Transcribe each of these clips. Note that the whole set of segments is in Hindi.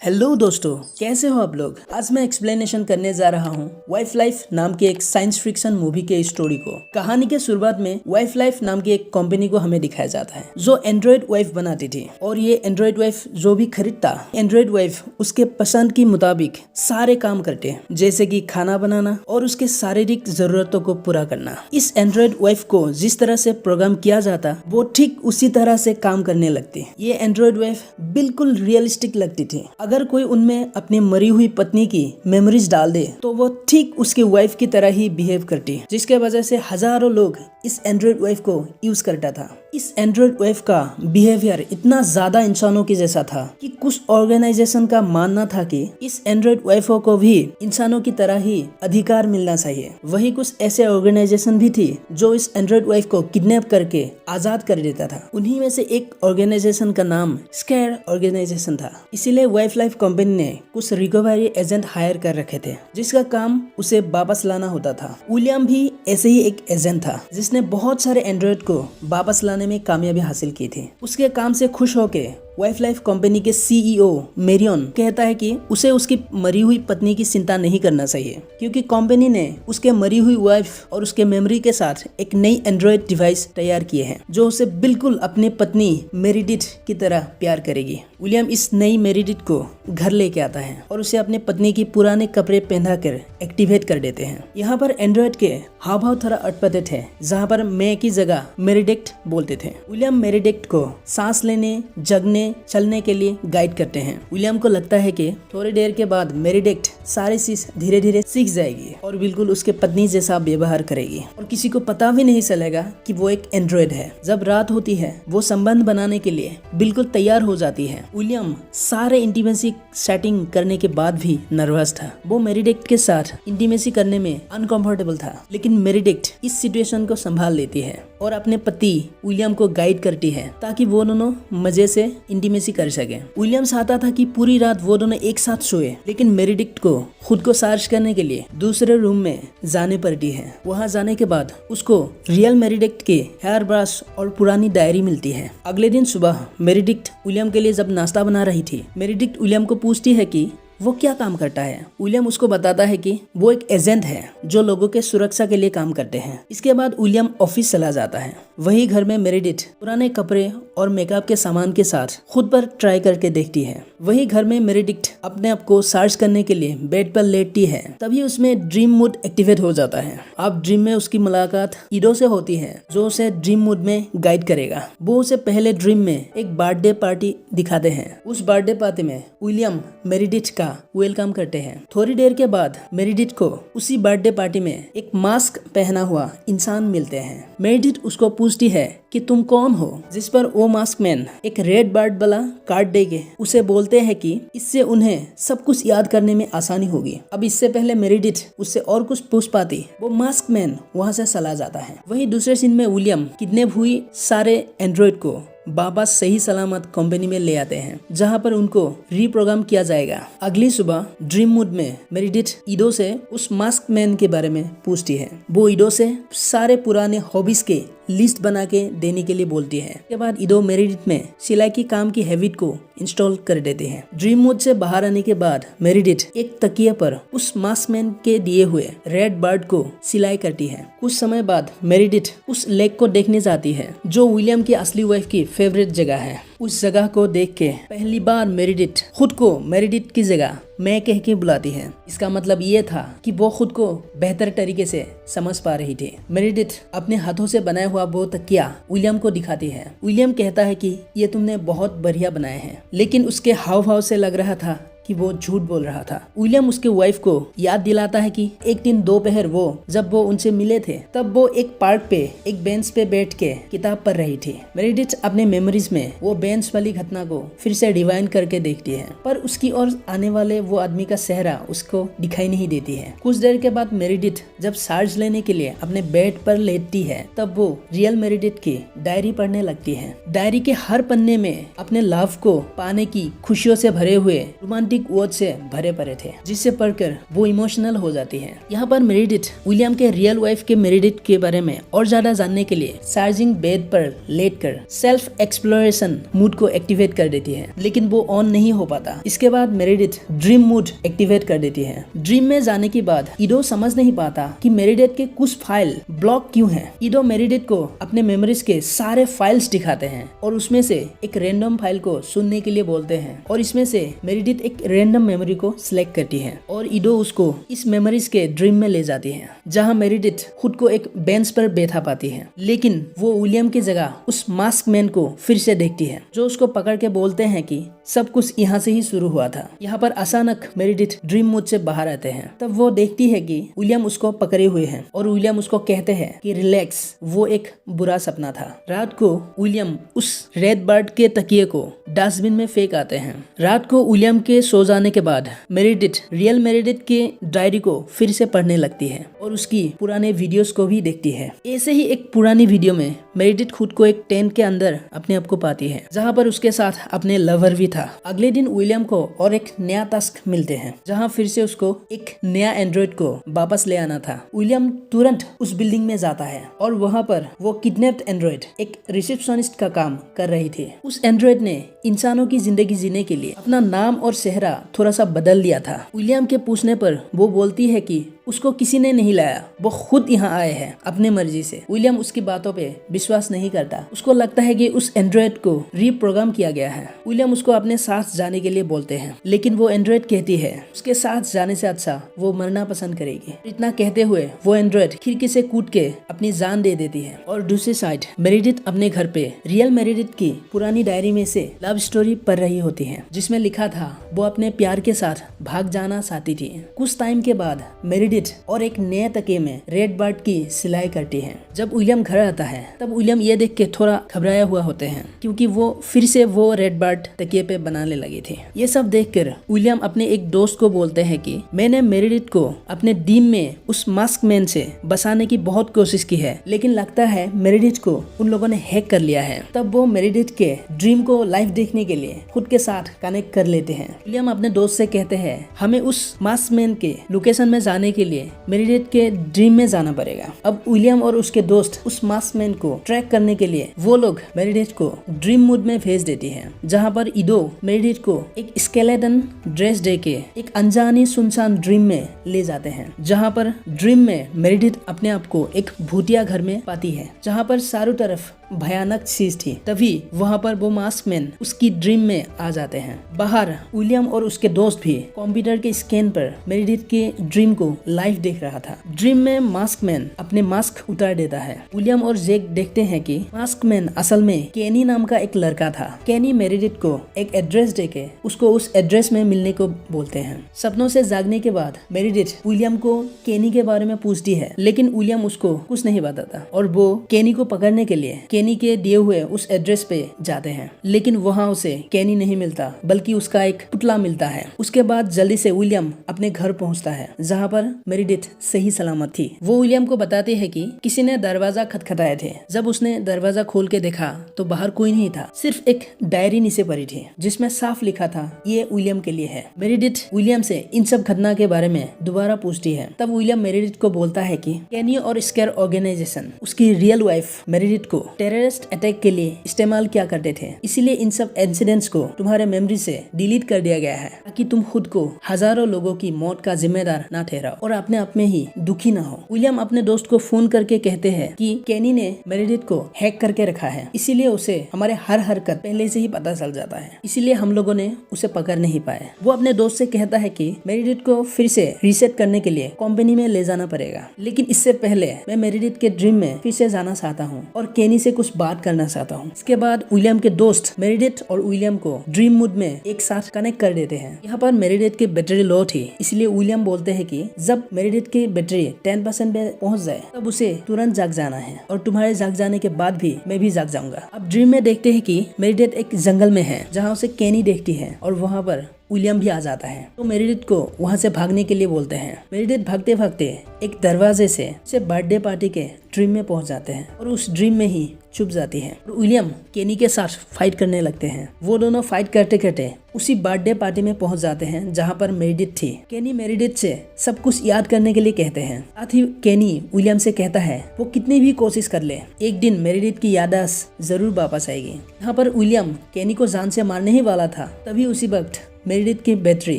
हेलो दोस्तों, कैसे हो आप लोग। आज मैं एक्सप्लेनेशन करने जा रहा हूँ वाइफ लाइफ नाम की एक साइंस फिक्शन मूवी के स्टोरी को। कहानी के शुरुआत में वाइफ लाइफ नाम की एक कंपनी को हमें दिखाया जाता है जो एंड्रॉइड वाइफ बनाती थी। और ये एंड्रॉइड वाइफ जो भी खरीदता, एंड्रॉइड वाइफ उसके पसंद के मुताबिक सारे काम करते, जैसे कि खाना बनाना और उसके शारीरिक जरूरतों को पूरा करना। इस एंड्रॉइड वाइफ को जिस तरह से प्रोग्राम किया जाता वो ठीक उसी तरह से काम करने लगती। ये एंड्रॉइड वाइफ बिल्कुल रियलिस्टिक लगती थी। अगर कोई उनमें अपनी मरी हुई पत्नी की मेमोरीज डाल दे तो वो ठीक उसकी वाइफ की तरह ही बिहेव करती, जिसके वजह से हजारों लोग इस एंड्रॉइड वाइफ को यूज करता था। इस एंड्रॉइड वाइफ का बिहेवियर इतना ज्यादा इंसानों के जैसा था कि कुछ ऑर्गेनाइजेशन का मानना था कि इस एंड्रॉइड वाइफों को भी इंसानों की तरह ही अधिकार मिलना चाहिए। वही कुछ ऐसे ऑर्गेनाइजेशन भी थी जो इस एंड्रॉइड वाइफ को किडनैप करके आजाद कर देता था। उन्हीं में से एक ऑर्गेनाइजेशन का नाम स्केयर ऑर्गेनाइजेशन था। इसीलिए वाइफ लाइफ कंपनी ने कुछ रिकवरी एजेंट हायर कर रखे थे जिसका काम उसे वापस लाना होता था। विलियम भी ऐसे ही एक एजेंट था जिसने बहुत सारे एंड्रॉइड को वापस लाने में कामयाबी हासिल की थी। उसके काम से खुश होके वाइफ लाइफ कंपनी के सीईओ मेरियन कहता है कि उसे उसकी मरी हुई पत्नी की चिंता नहीं करना चाहिए, क्योंकि कंपनी ने उसके मरी हुई वाइफ और उसके मेमोरी के साथ एक नई एंड्रॉइड डिवाइस तैयार किए हैं जो उसे बिल्कुल अपनी पत्नी मेरिडिथ की तरह प्यार करेगी। विलियम इस नई मेरिडिथ को घर लेके आता है और उसे अपने पत्नी की पुराने कपड़े पहना कर एक्टिवेट कर देते हैं। यहाँ पर एंड्रॉइड के हाव भाव थोड़ा अटपटे थे, जहाँ पर मैं की जगह मेरिडिक्ट बोलते थे। विलियम मेरिडिक्ट को सांस लेने, जगने, चलने के लिए गाइड करते हैं। विलियम को लगता है कि थोड़ी देर के बाद मेरिडिक्ट सारी चीज धीरे धीरे सीख जाएगी और बिल्कुल उसके पत्नी जैसा व्यवहार करेगी और किसी को पता भी नहीं चलेगा कि वो एक एंड्रॉइड है। जब रात होती है वो संबंध बनाने के लिए बिल्कुल तैयार हो जाती है। विलियम सारे इंटीमेसी सेटिंग करने के बाद भी नर्वस था। वो मेरिडिक्ट के साथ इंटीमेसी करने में अनकंफर्टेबल था, लेकिन मेरिडिक्ट इस सिचुएशन को संभाल लेती है और अपने पति विलियम को गाइड करती है ताकि वो दोनों मजे से इंटीमेसी कर सके। विलियम चाहता था कि पूरी रात वो दोनों एक साथ सोए, लेकिन मेरिडिक्ट को खुद को चार्ज करने के लिए दूसरे रूम में जाने पड़ती है। वहां जाने के बाद उसको रियल मेरिडिक्ट के हेयर ब्रश और पुरानी डायरी मिलती है। अगले दिन सुबह मेरिडिक्ट विलियम के लिए जब नाश्ता बना रही थी, मेरिडिक्ट विलियम को पूछती है कि वो क्या काम करता है। विलियम उसको बताता है कि वो एक एजेंट है जो लोगों के सुरक्षा के लिए काम करते हैं। इसके बाद विलियम ऑफिस चला जाता है। वही घर में मेरिडिथ पुराने कपड़े और मेकअप के सामान के साथ खुद पर ट्राई करके देखती है। वही घर में मेरिडिथ अपने आप को चार्ज करने के लिए बेड पर लेटती है। तभी उसमें ड्रीम मोड एक्टिवेट हो जाता है। अब ड्रीम में उसकी मुलाकात ईडो से होती है जो उसे ड्रीम मोड में गाइड करेगा। वो उसे पहले ड्रीम में एक बर्थडे पार्टी दिखाते हैं। उस बर्थडे पार्टी में विलियम मेरिडिथ का वेलकम करते हैं। थोड़ी देर के बाद मेरिडिथ को उसी बर्थडे पार्टी में एक मास्क पहना हुआ इंसान मिलते हैं। मेरिडिथ उसको पूछती है कि तुम कौन हो, जिस पर वो मास्क मैन एक रेड बर्ड वाला कार्ड देके उसे बोलते हैं कि इससे उन्हें सब कुछ याद करने में आसानी होगी। अब इससे पहले मेरिडिथ उससे और कुछ पूछ पाती, वो मास्क मैन वहाँ से चला जाता है। वही दूसरे सीन में विलियम किडनैप हुई सारे एंड्रॉइड को बाबा सही सलामत कंपनी में ले आते हैं, जहां पर उनको रीप्रोग्राम किया जाएगा। अगली सुबह ड्रीम मूड में मेरिडिथ ईडो से उस मास्क मैन के बारे में पूछती है। वो ईडो से सारे पुराने हॉबीज के लिस्ट बना के देने के लिए बोलती है। उसके बाद ईडो मेरिडिथ में सिलाई की काम की हैबिट को इंस्टॉल कर देते हैं। ड्रीम मोड से बाहर आने के बाद मेरिडिथ एक तकिए पर उस मास्क मैन के दिए हुए रेड बर्ड को सिलाई करती है। कुछ समय बाद मेरिडिथ उस लेक को देखने जाती है जो विलियम की असली वाइफ की फेवरेट जगह है। उस जगह को देख के पहली बार मेरिडिथ खुद को मेरिडिथ की जगह मैं कह के बुलाती है। इसका मतलब ये था कि वो खुद को बेहतर तरीके से समझ पा रही थी। मेरिडिथ अपने हाथों से बनाया हुआ वो तकिया विलियम को दिखाती है। विलियम कहता है कि ये तुमने बहुत बढ़िया बनाए हैं, लेकिन उसके हाव भाव से लग रहा था कि वो झूठ बोल रहा था। विलियम उसके वाइफ को याद दिलाता है कि एक दिन दोपहर जब वो उनसे मिले थे तब वो एक पार्क पे एक बेंच पे बैठ के किताब पढ़ रही थी। मेरिडिथ अपने मेमोरीज में वो बेंच वाली घटना को फिर से रिवाइंड करके देखती है, पर उसकी ओर आने वाले वो आदमी का चेहरा उसको दिखाई नहीं देती है। कुछ देर के बाद मेरिडिथ जब चार्ज लेने के लिए अपने बेड पर लेटती है तब वो रियल मेरिडिथ की डायरी पढ़ने लगती है। डायरी के हर पन्ने में अपने लव को पाने की खुशियों से भरे हुए रोमांटिक रोमांटिक वर्ड से भरे पड़े थे, जिससे पढ़कर वो इमोशनल हो जाती है। यहाँ पर मेरिडिथ विलियम के रियल वाइफ के मेरिडिथ के बारे में और ज्यादा जानने के लिए चार्जिंग बेड पर लेटकर सेल्फ एक्सप्लोरेशन मूड को एक्टिवेट कर देती है, लेकिन वो ऑन नहीं हो पाता। इसके बाद मेरिडिथ ड्रीम मूड एक्टिवेट कर देती है। ड्रीम में जाने के बाद ईडो समझ नहीं पाता कि मेरिडिथ के कुछ फाइल ब्लॉक क्यों हैं। ईडो मेरिडिथ को अपने मेमोरीज के सारे फाइल्स दिखाते हैं और उसमें से एक रैंडम फाइल को सुनने के लिए बोलते हैं, और इसमें से मेरिडिथ एक रैंडम मेमोरी को सिलेक्ट करती है और ईडो उसको इस मेमोरीज के ड्रीम में ले जाती है, जहां मेरिडिथ खुद को एक बेंच पर बैठा पाती है। लेकिन वो विलियम की जगह उस मास्क मैन को फिर से देखती है, जो उसको पकड़ के बोलते हैं कि सब कुछ यहाँ से ही शुरू हुआ था। यहाँ पर अचानक मेरिडिथ ड्रीम मोड से बाहर आते हैं। तब वो देखती है कि विलियम उसको पकड़े हुए हैं और विलियम उसको कहते हैं कि रिलैक्स, वो एक बुरा सपना था। रात को विलियम उस रेड बर्ड के तकिए को डस्टबिन में फेंक आते हैं। रात को विलियम के सो जाने के बाद मेरिडिथ रियल मेरिडिथ के डायरी को फिर से पढ़ने लगती है और उसकी पुराने वीडियोस को भी देखती है। ऐसे ही एक पुरानी वीडियो में मेरिडिथ खुद को एक टेंट के अंदर अपने आप को पाती है, जहाँ पर उसके साथ अपने लवर भी था। अगले दिन विलियम को और एक नया टास्क मिलते हैं, जहाँ फिर से उसको एक नया एंड्रॉइड को वापस ले आना था। विलियम तुरंत उस बिल्डिंग में जाता है और वहाँ पर वो किडनैप्ड एंड्रॉइड एक रिसेप्शनिस्ट का काम कर रही थी। उस एंड्रॉइड ने इंसानों की जिंदगी जीने के लिए अपना नाम और चेहरा थोड़ा सा बदल लिया था। विलियम के पूछने पर वो बोलती है कि उसको किसी ने नहीं लाया, वो खुद यहाँ आए हैं अपने मर्जी से। विलियम उसकी बातों पे विश्वास नहीं करता। उसको लगता है कि उस एंड्रॉइड को रीप्रोग्राम किया गया है। विलियम उसको अपने साथ जाने के लिए बोलते हैं, लेकिन वो एंड्रॉइड कहती है उसके साथ जाने से अच्छा वो मरना पसंद करेगी। इतना कहते हुए वो एंड्रॉइड खिड़की से कूद के अपनी जान दे देती है। और दूसरी साइड मेरिडिथ अपने घर पे रियल मेरिडिथ की पुरानी डायरी में से लव स्टोरी पढ़ रही होती है, जिसमें लिखा था वो अपने प्यार के साथ भाग जाना चाहती थी। कुछ टाइम के बाद मेरिडिथ और एक नए तकिए में रेड बर्ड की सिलाई करती है। जब विलियम घर आता है तब विलियम ये देख के थोड़ा घबराया हुआ होते हैं, क्योंकि वो फिर से वो रेड बर्ड तकिए पे बनाने लगी थी। ये सब देखकर विलियम अपने एक दोस्त को बोलते हैं कि मैंने मेरिडिथ को अपने टीम में उस मास्क मैन से बचाने की बहुत कोशिश की है, लेकिन लगता है मेरिडिथ को उन लोगों ने हैक कर लिया है। तब वो मेरिडिथ के ड्रीम को लाइव देखने के लिए खुद के साथ कनेक्ट कर लेते हैं। विलियम अपने दोस्त से कहते हैं हमें उस मास्क मैन के लोकेशन में जाने के लिए मेरिडिथ के ड्रीम में जाना पड़ेगा। अब विलियम और उसके दोस्त उस मास्क मैन को ट्रैक करने के लिए वो लोग मेरिडिथ को ड्रीम मूड में भेज देती है, जहां पर ईडो मेरिडिथ को एक स्केलेटन ड्रेस दे के एक अनजानी सुनसान ड्रीम में ले जाते हैं, जहां पर ड्रीम में मेरिडिथ अपने आप को एक भूतिया घर में पाती है, जहां पर चारों तरफ भयानक चीज थी। तभी वहां पर वो मास्क मैन उसकी ड्रीम में आ जाते हैं। बाहर विलियम और उसके दोस्त भी कंप्यूटर के स्कैन पर मेरिडिथ के ड्रीम को लाइव देख रहा था। ड्रीम में मास्क मैन अपने मास्क उतार देता है। विलियम और जैक देखते हैं कि मास्क मैन असल में केनी नाम का एक लड़का था। केनी मेरिडिथ को एक एड्रेस देके उसको उस एड्रेस में मिलने को बोलते हैं। सपनों से जागने के बाद मेरिडिथ विलियम को केनी के बारे में पूछती है, लेकिन विलियम उसको कुछ नहीं बताता और वो केनी को पकड़ने के लिए केनी के दिए हुए उस एड्रेस पे जाते हैं, लेकिन वहाँ उसे केनी नहीं मिलता, बल्कि उसका एक पुतला मिलता है। उसके बाद जल्दी से विलियम अपने घर पहुँचता है, जहाँ पर मेरिडिथ सही सलामत थी। वो विलियम को बताते हैं कि किसी ने दरवाजा खटखटाए थे। जब उसने दरवाजा खोल के देखा तो बाहर कोई नहीं था, सिर्फ एक डायरी नीचे पड़ी थी, जिसमें साफ लिखा था ये विलियम के लिए है। मेरिडिथ विलियम से इन सब घटना के बारे में दोबारा पूछती है। तब विलियम मेरिडिथ को बोलता है कि केनी और स्केयर ऑर्गेनाइजेशन उसकी रियल वाइफ मेरिडिथ को टेररिस्ट अटैक के लिए इस्तेमाल किया करते थे, इसीलिए इन सब इंसिडेंट्स को तुम्हारे मेमोरी से डिलीट कर दिया गया है, ताकि तुम खुद को हजारों लोगों की मौत का जिम्मेदार ना ठहराओ और अपने आप में ही दुखी ना हो। विलियम अपने दोस्त को फोन करके कहते हैं कि केनी ने मेरिडिथ को हैक करके रखा है, इसीलिए उसे हमारे हर हरकत पहले से ही पता चल जाता है, इसीलिए हम लोगों ने उसे पकड़ नहीं पाए। वो अपने दोस्त से कहता है कि मेरिडिथ को फिर से रीसेट करने के लिए कंपनी में ले जाना पड़ेगा, लेकिन इससे पहले मैं मेरिडिथ के ड्रीम में फिर से जाना चाहता हूँ और केनी से कुछ बात करना चाहता हूँ। इसके बाद विलियम के दोस्त मेरिडिथ और विलियम को ड्रीम मूड में एक साथ कनेक्ट कर देते हैं। यहाँ पर मेरिडिथ की बैटरी लो थी, इसलिए विलियम बोलते हैं कि जब मेरिडिथ की बैटरी 10% पे पहुंच जाए तब उसे तुरंत जाग जाना है, और तुम्हारे जाग जाने के बाद भी मैं भी जाग जाऊंगा। अब ड्रीम में देखते हैं कि मेरिडिथ एक जंगल में है, जहाँ उसे केनी देखती है और वहाँ पर विलियम भी आ जाता है। तो मेरिडिथ को वहाँ से भागने के लिए बोलते हैं। मेरिडिथ भागते भागते एक दरवाजे से बर्थडे पार्टी के ड्रीम में पहुंच जाते हैं और उस ड्रीम में ही छुप जाती है। और विलियम केनी के साथ फाइट करने लगते हैं। वो दोनों फाइट करते करते उसी बर्थडे पार्टी में पहुंच जाते हैं जहां पर मेरिडिथ थी। केनी मेरिडिथ से सब कुछ याद करने के लिए कहते हैं। साथ ही केनी विलियम से कहता है वो कितनी भी कोशिश कर ले, एक दिन मेरिडिथ की याददाश्त जरूर वापस आएगी। यहाँ पर विलियम केनी को जान से मारने ही वाला था, तभी उसी वक्त मेरिडिथ की बैटरी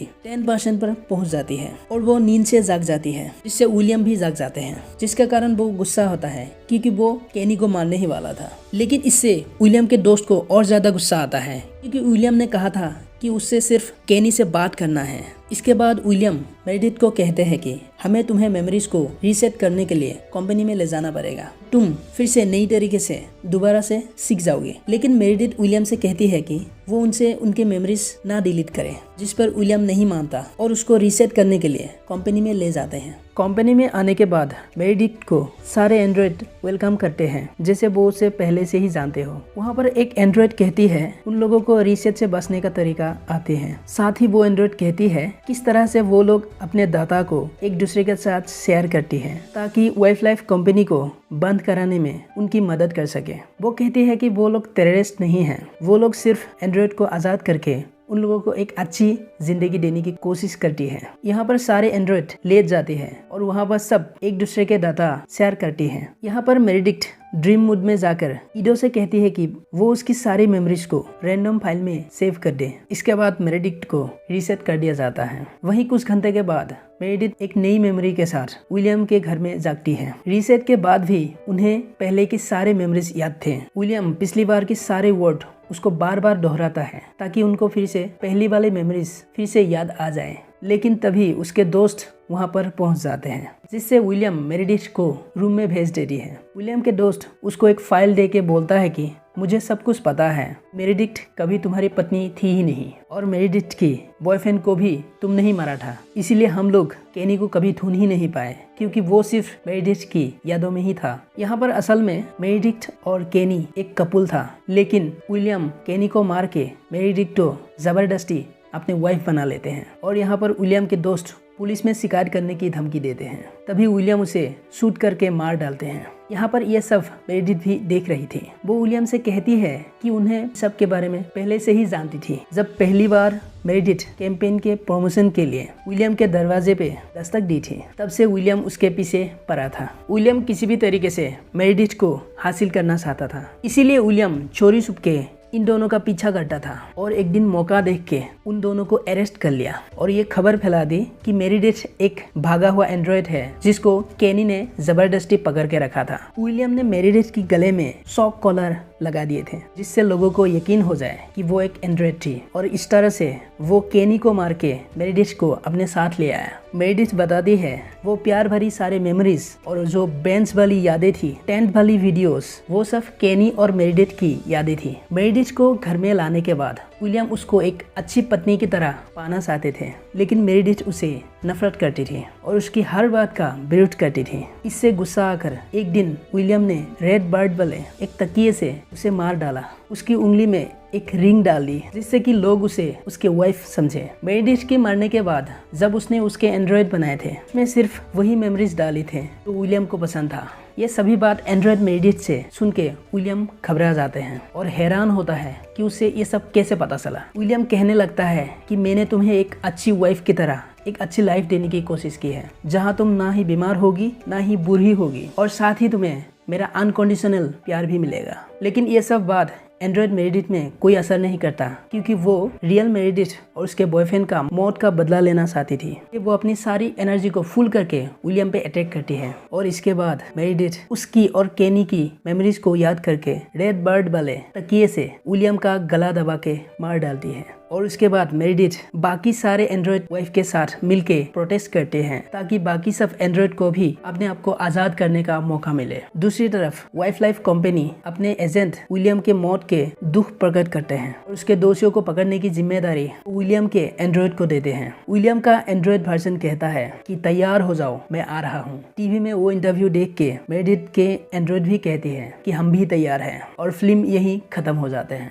10% पर पहुंच जाती है और वो नींद से जाग जाती है, जिससे विलियम भी जाग जाते हैं, जिसके कारण वो गुस्सा होता है क्योंकि वो केनी को मारने ही वाला था। लेकिन इससे विलियम के दोस्त को और ज्यादा गुस्सा आता है क्योंकि विलियम ने कहा था कि उससे सिर्फ केनी से बात करना है। इसके बाद विलियम मेरिडिथ को कहते हैं कि हमें तुम्हें मेमोरीज को रीसेट करने के लिए कंपनी में ले जाना पड़ेगा, तुम फिर से नई तरीके से दोबारा से सीख जाओगे। लेकिन मेरिडिथ विलियम से कहती है कि वो उनसे उनके मेमोरीज ना डिलीट करे, जिस पर विलियम नहीं मानता और उसको रीसेट करने के लिए कंपनी में ले जाते हैं। कंपनी में आने के बाद मेरिडिथ को सारे एंड्रॉइड वेलकम करते हैं, जैसे वो उसे पहले से ही जानते हो। वहाँ पर एक एंड्रॉइड कहती है उन लोगों को रीसेट से बचने का तरीका आते हैं। साथ ही वो एंड्रॉइड कहती है किस तरह से वो लोग अपने डाटा को एक दूसरे के साथ शेयर करती है ताकि वाइल्ड लाइफ कंपनी को बंद कराने में उनकी मदद कर सके। वो कहती है कि वो लोग टेररिस्ट नहीं हैं, वो लोग सिर्फ एंड्रॉइड को आज़ाद करके उन लोगों को एक अच्छी जिंदगी देने की कोशिश करती है। यहाँ पर सारे एंड्रॉइड ले जाती है और वहाँ पर सब एक दूसरे के डाटा शेयर करती है। यहाँ पर मेरिडिथ ड्रीम मूड में जाकर ईडो से कहती है कि वो उसकी सारी मेमोरीज को रैंडम फाइल में सेव कर दे। इसके बाद मेरिडिथ को रीसेट कर दिया जाता है। वहीं कुछ घंटे के बाद मेरिडिथ एक नई मेमोरी के साथ विलियम के घर में जागती है। रीसेट के बाद भी उन्हें पहले की सारे मेमोरीज याद थे। विलियम पिछली बार की सारे वर्ड उसको बार बार दोहराता है ताकि उनको फिर से पहली वाली मेमोरीज फिर से याद आ जाए। लेकिन तभी उसके दोस्त वहां पर पहुंच जाते हैं, जिससे विलियम मेरिडिथ को रूम में भेज देती है। विलियम के दोस्त उसको एक फाइल दे के बोलता है कि मुझे सब कुछ पता है, मेरिडिथ कभी तुम्हारी पत्नी थी ही नहीं और मेरिडिथ की बॉयफ्रेंड को भी तुमने ही मारा था, इसीलिए हम लोग केनी को कभी ढूंढ ही नहीं पाए क्योंकि वो सिर्फ मेरिडिथ की यादों में ही था। यहाँ पर असल में मेरिडिथ और केनी एक कपल था, लेकिन विलियम केनी को मार के मेरिडिथ को जबरदस्ती अपने वाइफ बना लेते हैं और यहाँ पर विलियम के दोस्त पुलिस में शिकायत करने की धमकी देते हैं। तभी विलियम उसे शूट करके मार डालते हैं। यहाँ पर यह सब मेरिडिथ भी देख रही थी। वो विलियम से कहती है कि उन्हें सब के बारे में पहले से ही जानती थी। जब पहली बार मेरिडिथ कैंपेन के प्रमोशन के लिए विलियम के दरवाजे पे दस्तक दी थी, तब से विलियम उसके पीछे पड़ा था। विलियम किसी भी तरीके से मेरिडिथ को हासिल करना चाहता था, इसीलिए विलियम चोरी छुप के इन दोनों का पीछा करता था और एक दिन मौका देख के उन दोनों को अरेस्ट कर लिया और ये खबर फैला दी कि मेरिडिथ एक भागा हुआ एंड्रॉइड है जिसको केनी ने जबरदस्ती पकड़ के रखा था। विलियम ने मेरिडिथ की गले में शॉक कॉलर लगा दिए थे जिससे लोगों को यकीन हो जाए कि वो एक एंड्रॉइड थी और इस तरह से वो केनी को मार के मेरिडिथ को अपने साथ ले आया। मेरिडिथ बताती है वो प्यार भरी सारे मेमोरीज और जो बेंच वाली यादें थी, टेंट वाली वीडियोस, वो सब केनी और मेरिडिथ की यादें थी। मेरिडिथ को घर में लाने के बाद विलियम उसको एक अच्छी पत्नी की तरह पाना चाहते थे, लेकिन मेरिडिथ उसे नफरत करती थी और उसकी हर बात का विरोध करती थी। इससे गुस्सा आकर एक दिन विलियम ने रेड बर्ड वाले एक तकिए से उसे मार डाला। उसकी उंगली में एक रिंग डाल दी जिससे कि लोग उसे उसके वाइफ समझे। मेरिडिथ के मरने के बाद जब उसने उसके एंड्रॉइड बनाए थे, मैं सिर्फ वही मेमोरीज डाली थे तो विलियम को पसंद था। ये सभी बात एंड्रॉइड मेरिडिथ से सुन के विलियम घबरा जाते हैं और हैरान होता है कि उसे ये सब कैसे पता चला। विलियम कहने लगता है कि मैंने तुम्हें एक अच्छी वाइफ की तरह एक अच्छी लाइफ देने की कोशिश की है, जहाँ तुम ना ही बीमार होगी ना ही बुरी होगी और साथ ही तुम्हें मेरा अनकंडीशनल प्यार भी मिलेगा। लेकिन ये सब बात एंड्रॉइड मेरिडिथ में कोई असर नहीं करता क्योंकि वो रियल मेरिडिथ और उसके बॉयफ्रेंड का मौत का बदला लेना चाहती थी। वो अपनी सारी एनर्जी को फुल करके विलियम पे अटैक करती है और इसके बाद मेरिडिथ उसकी और केनी की मेमोरीज को याद करके रेड बर्ड वाले तकिए से विलियम का गला दबा के मार डालती है और उसके बाद मेरिडिथ बाकी सारे एंड्रॉइड वाइफ के साथ मिलके प्रोटेस्ट करते हैं ताकि बाकी सब एंड्रॉइड को भी अपने आप को आजाद करने का मौका मिले। दूसरी तरफ वाइल्ड लाइफ कंपनी अपने एजेंट विलियम के मौत के दुख प्रकट करते हैं और उसके दोषियों को पकड़ने की जिम्मेदारी विलियम के एंड्रॉइड को देते हैं। विलियम का एंड्रॉइड वर्जन कहता है कि तैयार हो जाओ, मैं आ रहा हूँ। टीवी में वो इंटरव्यू देख के मेरिडिथ के एंड्रॉइड भी कहती है कि हम भी तैयार हैं और फिल्म यही खत्म हो जाते हैं।